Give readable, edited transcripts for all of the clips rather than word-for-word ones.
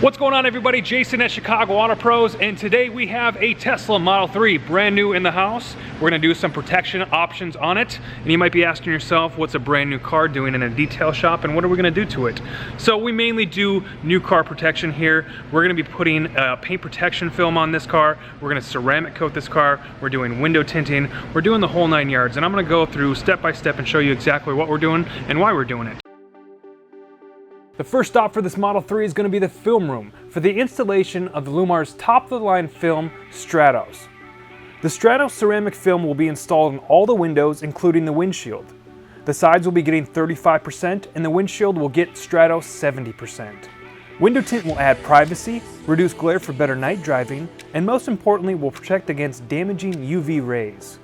What's going on, everybody? Jason at Chicago Auto Pros, and today we have a Tesla Model 3 brand new in the house. We're going to do some protection options on it, and you might be asking yourself, what's a brand new car doing in a detail shop and what are we going to do to it? So we mainly do new car protection here. We're going to be putting paint protection film on this car. We're going to ceramic coat this car. We're doing window tinting. We're doing the whole 9 yards, and I'm going to go through step by step and show you exactly what we're doing and why we're doing it. The first stop for this Model 3 is going to be the film room for the installation of the Lumar's top-of-the-line film, Stratos. The Stratos ceramic film will be installed in all the windows, including the windshield. The sides will be getting 35% and the windshield will get Stratos 70%. Window tint will add privacy, reduce glare for better night driving, and most importantly will protect against damaging UV rays.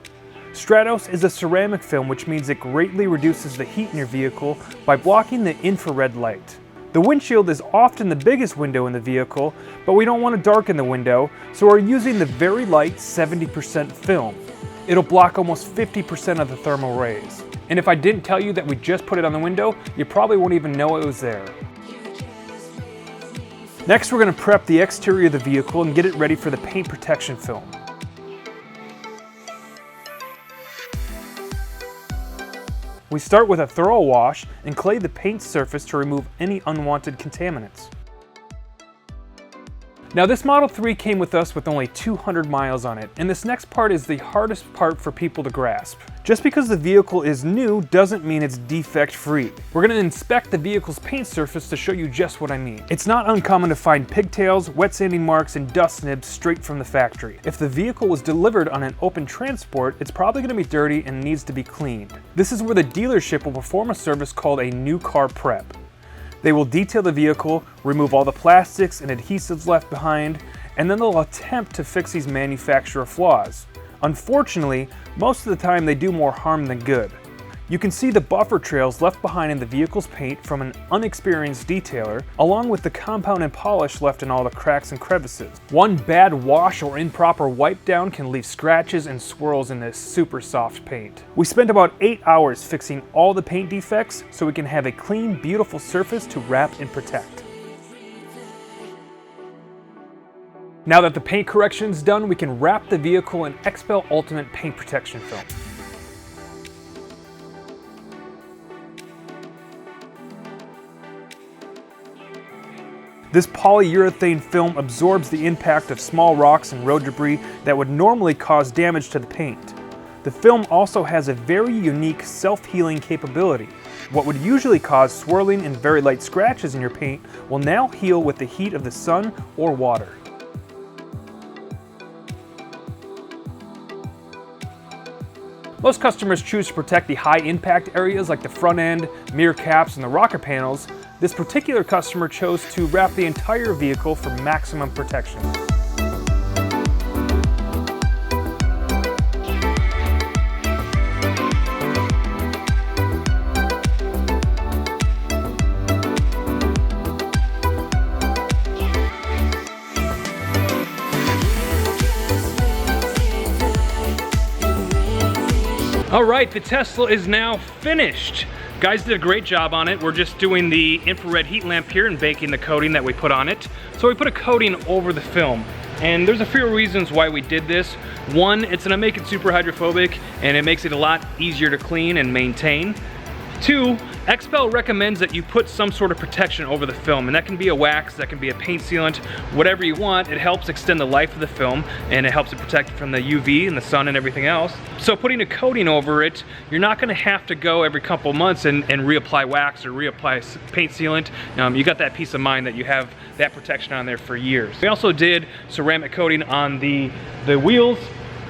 Stratos is a ceramic film, which means it greatly reduces the heat in your vehicle by blocking the infrared light. The windshield is often the biggest window in the vehicle, but we don't want to darken the window, so we're using the very light 70% film. It'll block almost 50% of the thermal rays. And if I didn't tell you that we just put it on the window, you probably won't even know it was there. Next, we're going to prep the exterior of the vehicle and get it ready for the paint protection film. We start with a thorough wash and clay the paint surface to remove any unwanted contaminants. Now, this Model 3 came with us with only 200 miles on it, and this next part is the hardest part for people to grasp. Just because the vehicle is new doesn't mean it's defect-free. We're going to inspect the vehicle's paint surface to show you just what I mean. It's not uncommon to find pigtails, wet sanding marks, and dust nibs straight from the factory. If the vehicle was delivered on an open transport, it's probably going to be dirty and needs to be cleaned. This is where the dealership will perform a service called a new car prep. They will detail the vehicle, remove all the plastics and adhesives left behind, and then they'll attempt to fix these manufacturer flaws. Unfortunately, most of the time they do more harm than good. You can see the buffer trails left behind in the vehicle's paint from an unexperienced detailer, along with the compound and polish left in all the cracks and crevices. One bad wash or improper wipe down can leave scratches and swirls in this super soft paint. We spent about 8 hours fixing all the paint defects so we can have a clean, beautiful surface to wrap and protect. Now that the paint correction is done, we can wrap the vehicle in XPEL Ultimate Paint Protection Film. This polyurethane film absorbs the impact of small rocks and road debris that would normally cause damage to the paint. The film also has a very unique self-healing capability. What would usually cause swirling and very light scratches in your paint will now heal with the heat of the sun or water. Most customers choose to protect the high impact areas like the front end, mirror caps, and the rocker panels. This particular customer chose to wrap the entire vehicle for maximum protection. All right, the Tesla is now finished. Guys did a great job on it. We're just doing the infrared heat lamp here and baking the coating that we put on it. So we put a coating over the film. And there's a few reasons why we did this. One, it's gonna make it super hydrophobic and it makes it a lot easier to clean and maintain. Two, XPEL recommends that you put some sort of protection over the film, and that can be a wax, that can be a paint sealant, whatever you want. It helps extend the life of the film and it helps it protect it from the UV and the sun and everything else. So putting a coating over it, you're not gonna have to go every couple months and reapply wax or reapply paint sealant. You got that peace of mind that you have that protection on there for years. We also did ceramic coating on the wheels.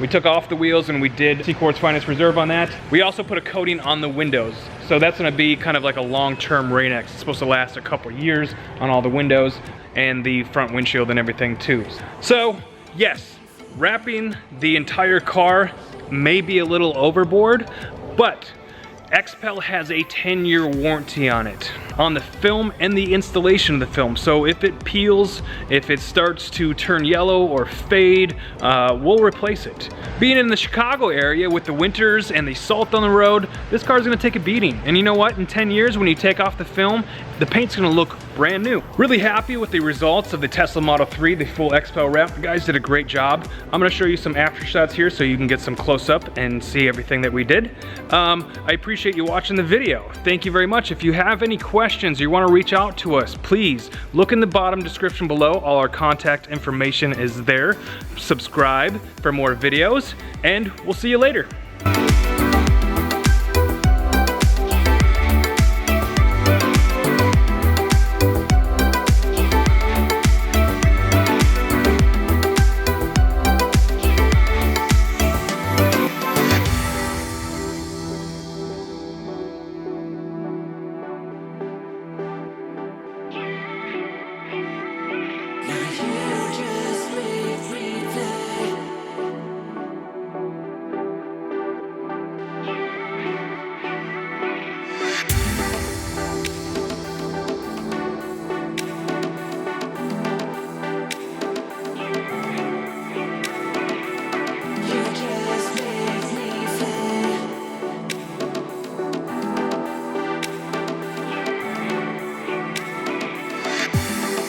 We took off the wheels and we did Seacor's Finest Reserve on that. We also put a coating on the windows. So that's gonna be kind of like a long-term Rain-X. It's supposed to last a couple years on all the windows and the front windshield and everything too. So yes, wrapping the entire car may be a little overboard, but XPEL has a 10-year warranty on it, on the film and the installation of the film. So if it peels, if it starts to turn yellow or fade, we'll replace it. Being in the Chicago area with the winters and the salt on the road, this car is gonna take a beating. And you know what? In 10 years, when you take off the film, the paint's gonna look brand new. Really happy with the results of the Tesla Model 3, the full Expo wrap. The guys did a great job. I'm gonna show you some after shots here so you can get some close up and see everything that we did. I appreciate you watching the video. Thank you very much. If you have any questions or you wanna reach out to us, please look in the bottom description below. All our contact information is there. Subscribe for more videos, and we'll see you later.